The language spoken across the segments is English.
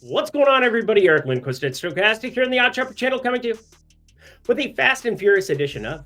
What's going on, everybody? Eric Lindquist at Stochastic here on the Odd Chopper channel, coming to you with a fast and furious edition of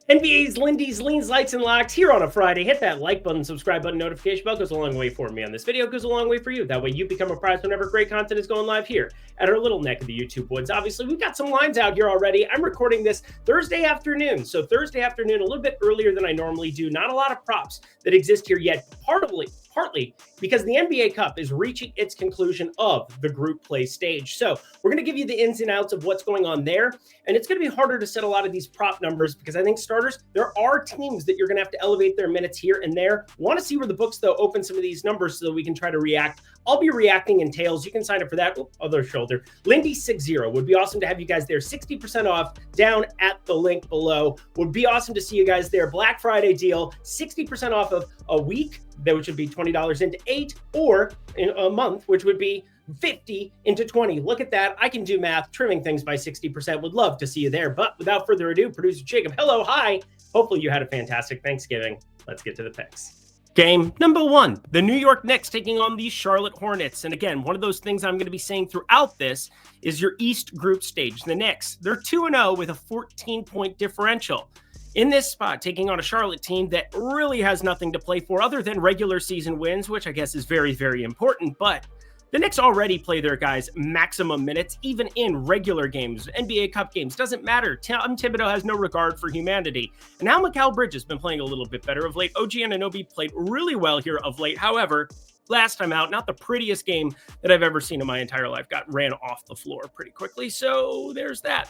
NBA's Lindy's Leans, Lights, and Locks here on a Friday. Hit that like button, subscribe button, notification bell. Goes a long way for me on this video. Goes a long way for you. That way you become apprised whenever great content is going live here at our little neck of the YouTube woods. Obviously, we've got some lines out here already. I'm recording this Thursday afternoon. So Thursday afternoon, a little bit earlier than I normally do. Not a lot of props that exist here yet. Partly because the NBA Cup is reaching its conclusion of the group play stage. So we're going to give you the ins and outs of what's going on there. And it's going to be harder to set a lot of these prop numbers because I think starters, there are teams that you're going to have to elevate their minutes here and there. Want to see where the books, though, open some of these numbers so that we can try to react. I'll be reacting in tails. You can sign up for that. Other shoulder. Lindy 60 would be awesome to have you guys there. 60% off down at the link below. Would be awesome to see you guys there. Black Friday deal, 60% off of a week, which would be $20 into 8, or in a month, which would be 50 into 20. Look at that. I can do math, trimming things by 60%. Would love to see you there. But without further ado, producer Jacob, hello, hi. Hopefully you had a fantastic Thanksgiving. Let's get to the picks. Game number one, the New York Knicks taking on the Charlotte Hornets. And again, one of those things I'm going to be saying throughout this is your East group stage. The Knicks, they're 2-0 with a 14-point differential. In this spot, taking on a Charlotte team that really has nothing to play for other than regular season wins, which I guess is very, very important. But the Knicks already play their guys maximum minutes, even in regular games, NBA Cup games. Doesn't matter. Tom Thibodeau has no regard for humanity. And now Mikal Bridges has been playing a little bit better of late. OG Anunoby played really well here of late. However, last time out, not the prettiest game that I've ever seen in my entire life. Got ran off the floor pretty quickly. So there's that.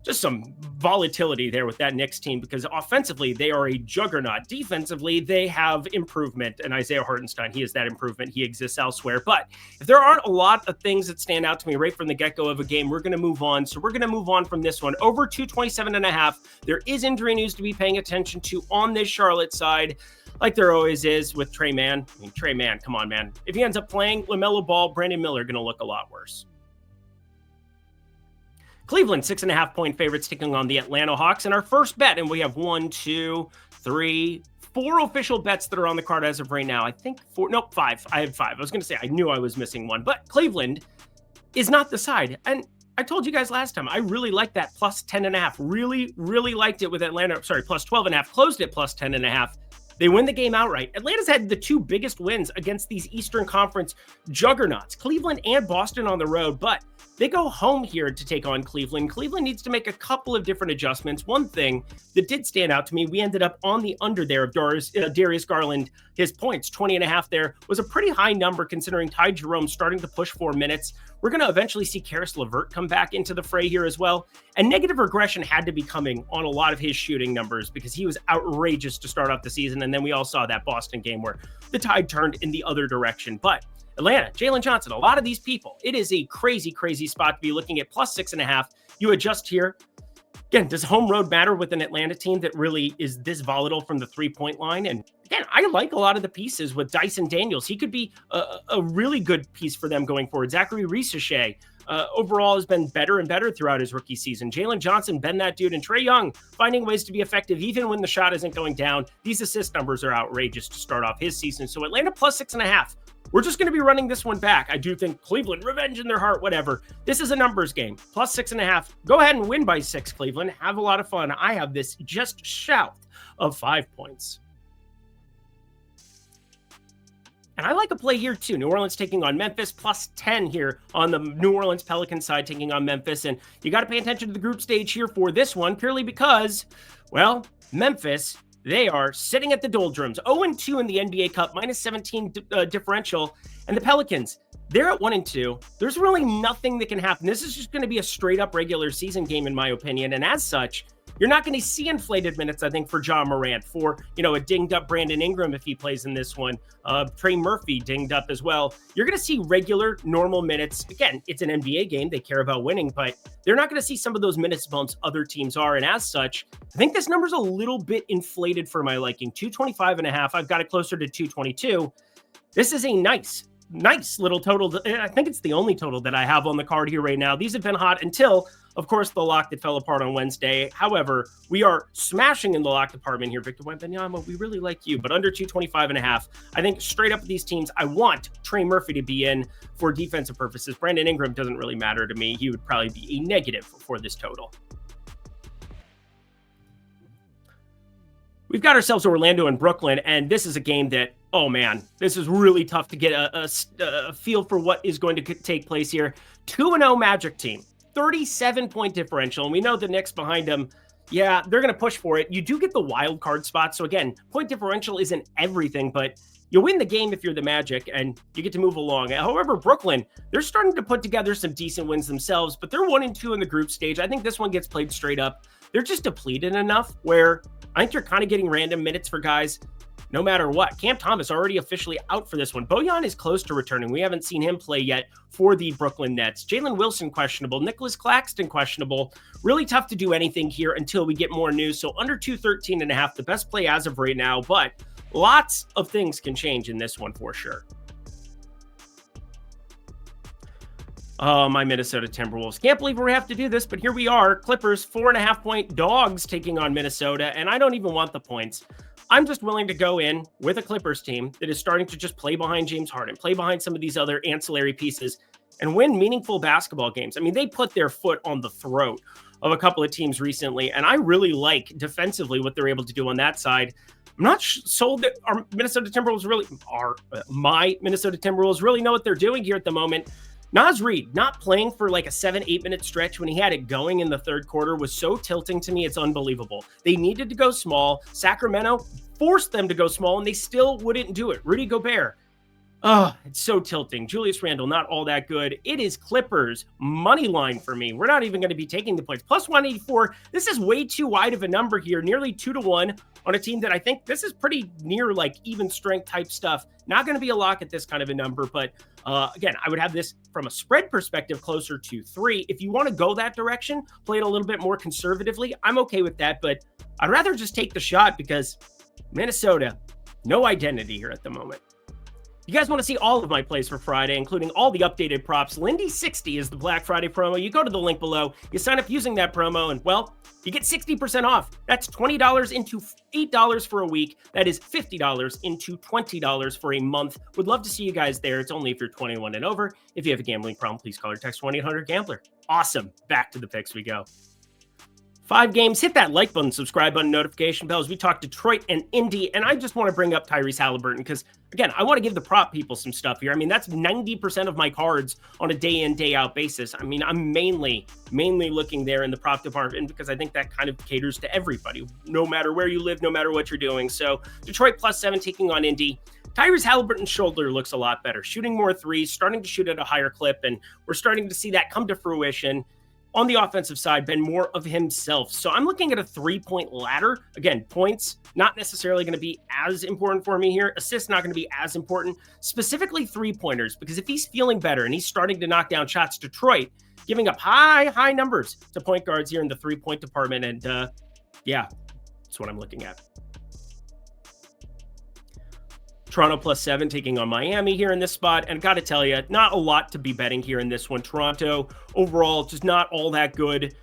Just some volatility there with that Knicks team because offensively, they are a juggernaut. Defensively, they have improvement. And Isaiah Hartenstein, he is that improvement. He exists elsewhere. But if there aren't a lot of things that stand out to me right from the get-go of a game, we're going to move on. So we're going to move on from this one. Over 227.5. There is injury news to be paying attention to on this Charlotte side, like there always is with Trey Mann. I mean, Trey Mann, come on, man. If he ends up playing LaMelo Ball, Brandon Miller going to look a lot worse. Cleveland, 6.5-point favorites taking on the Atlanta Hawks. And our first bet, and we have 1, 2, 3, 4 official bets that are on the card as of right now. I think 4, nope, 5. I had 5. I was going to say I knew I was missing one, but Cleveland is not the side. And I told you guys last time, I really liked that plus 10.5. Really liked it with Atlanta. Sorry, plus 12.5. Closed it plus 10.5. They win the game outright. Atlanta's had the 2 biggest wins against these Eastern Conference juggernauts, Cleveland and Boston on the road, but they go home here to take on Cleveland. Cleveland needs to make a couple of different adjustments. One thing that did stand out to me, we ended up on the under there of Darius Garland. His points, 20.5 there, was a pretty high number considering Ty Jerome starting to push 4 minutes. We're going to eventually see Karis LeVert come back into the fray here as well. And negative regression had to be coming on a lot of his shooting numbers because he was outrageous to start off the season. And then we all saw that Boston game where the tide turned in the other direction. But Atlanta, Jalen Johnson, a lot of these people, it is a crazy, crazy spot to be looking at plus 6.5. You adjust here. Again, does home road matter with an Atlanta team that really is this volatile from the 3-point line? And again, I like a lot of the pieces with Dyson Daniels. He could be a really good piece for them going forward. Zachary Risache overall has been better and better throughout his rookie season. Jalen Johnson, been that dude. And Trae Young finding ways to be effective even when the shot isn't going down. These assist numbers are outrageous to start off his season. So Atlanta plus 6.5. We're just going to be running this one back. I do think Cleveland, revenge in their heart, whatever. This is a numbers game. Plus 6.5. Go ahead and win by 6, Cleveland. Have a lot of fun. I have this just south of 5 points. And I like a play here too. New Orleans taking on Memphis, plus 10 here on the New Orleans Pelicans side taking on Memphis. And you got to pay attention to the group stage here for this one purely because, well, Memphis, they are sitting at the doldrums, 0-2 in the NBA Cup, minus 17 differential. And the Pelicans, they're at 1-2. There's really nothing that can happen. This is just going to be a straight up regular season game, in my opinion. And as such, you're not going to see inflated minutes, I think, for John Morant, for, a dinged up Brandon Ingram if he plays in this one. Trey Murphy dinged up as well. You're going to see regular, normal minutes. Again, it's an NBA game. They care about winning, but they're not going to see some of those minutes bumps other teams are. And as such, I think this number's a little bit inflated for my liking. 225.5. I've got it closer to 222. This is a nice nice little total. I think it's the only total that I have on the card here right now. These have been hot until, of course, the lock that fell apart on Wednesday. However, we are smashing in the lock department here. Victor Wembanyama, we really like you, but under 225.5. I think straight up with these teams, I want Trey Murphy to be in for defensive purposes. Brandon Ingram doesn't really matter to me. He would probably be a negative for this total. We've got ourselves Orlando and Brooklyn, and this is a game that, oh man, this is really tough to get a feel for what is going to take place here. 2-0 Magic team, 37-point differential, and we know the Knicks behind them, yeah, they're going to push for it. You do get the wild card spot, so again, point differential isn't everything, but you win the game if you're the Magic, and you get to move along. However, Brooklyn, they're starting to put together some decent wins themselves, but they're 1-2 in the group stage. I think this one gets played straight up. They're just depleted enough where I think you're kind of getting random minutes for guys no matter what. Cam Thomas already officially out for this one. Bojan is close to returning. We haven't seen him play yet for the Brooklyn Nets. Jalen Wilson questionable. Nicholas Claxton questionable. Really tough to do anything here until we get more news. So under 213.5, the best play as of right now, but lots of things can change in this one for sure. Oh, my Minnesota Timberwolves. Can't believe we have to do this, but here we are. Clippers, 4.5-point dogs taking on Minnesota, and I don't even want the points. I'm just willing to go in with a Clippers team that is starting to just play behind James Harden, play behind some of these other ancillary pieces, and win meaningful basketball games. I mean, they put their foot on the throat of a couple of teams recently, and I really like defensively what they're able to do on that side. I'm not sold that our Minnesota Timberwolves really are. My Minnesota Timberwolves really know what they're doing here at the moment. Naz Reid not playing for like a 7-8 minute stretch when he had it going in the third quarter was so tilting to me. It's unbelievable. They needed to go small. Sacramento forced them to go small and they still wouldn't do it. Rudy Gobert. Oh, it's so tilting. Julius Randle, not all that good. It is Clippers money line for me. We're not even going to be taking the points. Plus 184. This is way too wide of a number here. Nearly 2-1 on a team that I think this is pretty near like even strength type stuff. Not going to be a lock at this kind of a number, but again, I would have this from a spread perspective closer to 3. If you want to go that direction, play it a little bit more conservatively, I'm okay with that, but I'd rather just take the shot because Minnesota, no identity here at the moment. You guys want to see all of my plays for Friday, including all the updated props. Lindy 60 is the Black Friday promo. You go to the link below, you sign up using that promo, and well, you get 60% off. That's $20 into $8 for a week. That is $50 into $20 for a month. Would love to see you guys there. It's only if you're 21 and over. If you have a gambling problem, please call or text 1-800-GAMBLER. Awesome. Back to the picks we go. 5 games. Hit that like button, subscribe button, notification bells. We talked Detroit and Indy, and I just want to bring up Tyrese Halliburton because, again, I want to give the prop people some stuff here. I mean, that's 90% of my cards on a day in, day out basis. I mean, I'm mainly looking there in the prop department because I think that kind of caters to everybody, no matter where you live, no matter what you're doing. So Detroit +7 taking on Indy. Tyrese Halliburton's shoulder looks a lot better, shooting more threes, starting to shoot at a higher clip, and we're starting to see that come to fruition. On the offensive side, been more of himself. So I'm looking at a 3-point ladder. Again, points, not necessarily going to be as important for me here. Assists, not going to be as important. Specifically 3-pointers, because if he's feeling better and he's starting to knock down shots, Detroit giving up high numbers to point guards here in the 3-point department. And yeah, that's what I'm looking at. Toronto +7 taking on Miami here in this spot. And got to tell you, not a lot to be betting here in this one. Toronto overall just not all that good.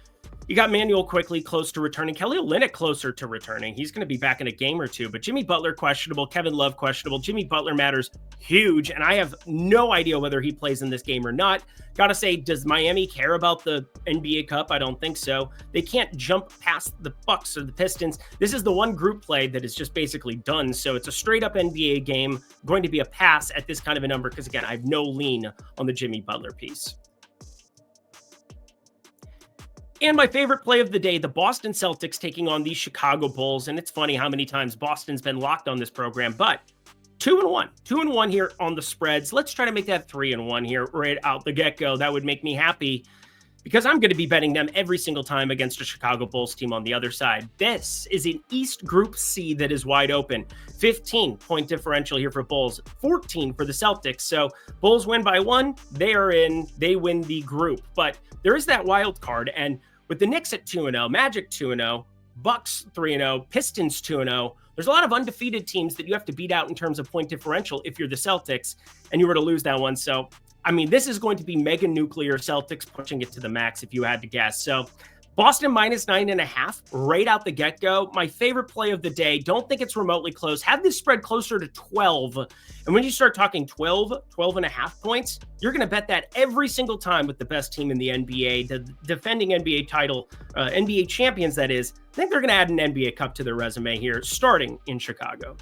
You got Manuel quickly close to returning. Kelly Olynyk closer to returning. He's going to be back in a game or two. But Jimmy Butler questionable. Kevin Love questionable. Jimmy Butler matters huge. And I have no idea whether he plays in this game or not. Got to say, does Miami care about the NBA Cup? I don't think so. They can't jump past the Bucks or the Pistons. This is the one group play that is just basically done. So it's a straight up NBA game. Going to be a pass at this kind of a number because, again, I have no lean on the Jimmy Butler piece. And my favorite play of the day, the Boston Celtics taking on the Chicago Bulls. And it's funny how many times Boston's been locked on this program, but 2-1. 2-1 here on the spreads. Let's try to make that 3-1 here right out the get-go. That would make me happy because I'm going to be betting them every single time against a Chicago Bulls team on the other side. This is an East Group C that is wide open. 15-point differential here for Bulls, 14 for the Celtics. So Bulls win by 1. They are in. They win the group. But there is that wild card. And with the Knicks at 2-0, Magic 2-0, Bucks 3-0, Pistons 2-0. There's a lot of undefeated teams that you have to beat out in terms of point differential if you're the Celtics and you were to lose that one. So, I mean, this is going to be mega nuclear Celtics pushing it to the max if you had to guess. So, Boston minus 9.5 right out the get-go. My favorite play of the day. Don't think it's remotely close. Have this spread closer to 12. And when you start talking 12 and a half points, you're going to bet that every single time with the best team in the NBA, the defending NBA title, NBA champions, that is. I think they're going to add an NBA Cup to their resume here, starting in Chicago.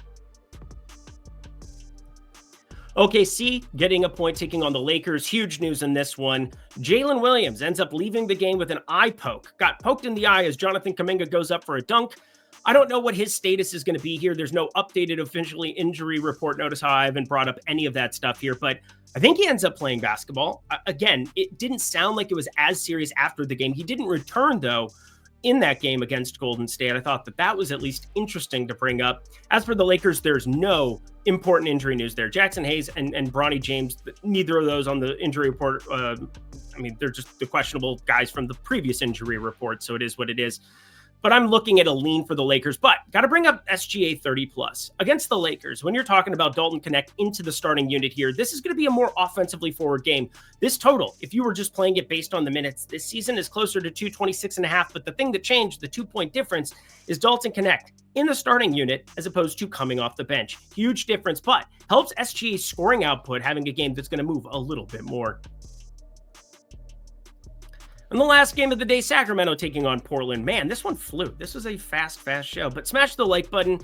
OKC getting a point, taking on the Lakers. Huge news in this one. Jalen Williams ends up leaving the game with an eye poke. Got poked in the eye as Jonathan Kuminga goes up for a dunk. I don't know what his status is going to be here. There's no updated officially injury report. Notice how I haven't brought up any of that stuff here, but I think he ends up playing basketball. Again, it didn't sound like it was as serious after the game. He didn't return, though, in that game against Golden State. I thought that was at least interesting to bring up. As for the Lakers, there's no important injury news there. Jackson Hayes and Bronny James, neither of those on the injury report. I mean, they're just the questionable guys from the previous injury report, so it is what it is. But I'm looking at a lean for the Lakers. But got to bring up SGA 30+ against the Lakers. When you're talking about Dalton Connect into the starting unit here, this is going to be a more offensively forward game. This total, if you were just playing it based on the minutes this season, is closer to 226.5. But the thing that changed, the 2-point difference, is Dalton Connect in the starting unit as opposed to coming off the bench. Huge difference, but helps SGA's scoring output having a game that's going to move a little bit more. And the last game of the day, Sacramento taking on Portland. Man, this one flew. This was a fast show. But smash the like button.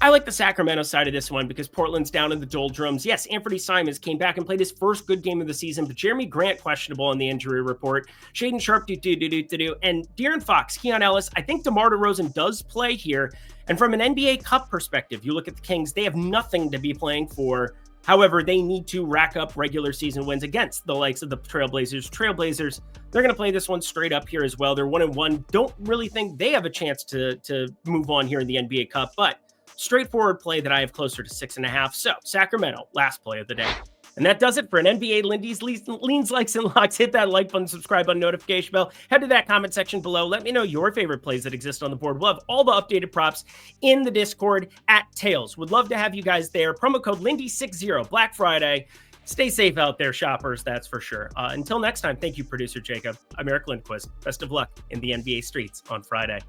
I like the Sacramento side of this one because Portland's down in the doldrums. Yes, Anthony Simons came back and played his first good game of the season, but Jeremy Grant questionable on the injury report. Shaedon Sharpe, and De'Aaron Fox, Keon Ellis. I think DeMar DeRozan does play here. And from an NBA Cup perspective, you look at the Kings, they have nothing to be playing for. However, they need to rack up regular season wins against the likes of the Trailblazers. Trailblazers, they're going to play this one straight up here as well. They're 1-1. Don't really think they have a chance to move on here in the NBA Cup, but straightforward play that I have closer to 6.5. So Sacramento, last play of the day. And that does it for an NBA Lindy's leans, likes, and locks. Hit that like button, subscribe button, notification bell. Head to that comment section below. Let me know your favorite plays that exist on the board. We'll have all the updated props in the Discord at Tails. Would love to have you guys there. Promo code Lindy60, Black Friday. Stay safe out there, shoppers, that's for sure. Until next time, thank you, Producer Jacob. I'm Eric Lindquist. Best of luck in the NBA streets on Friday.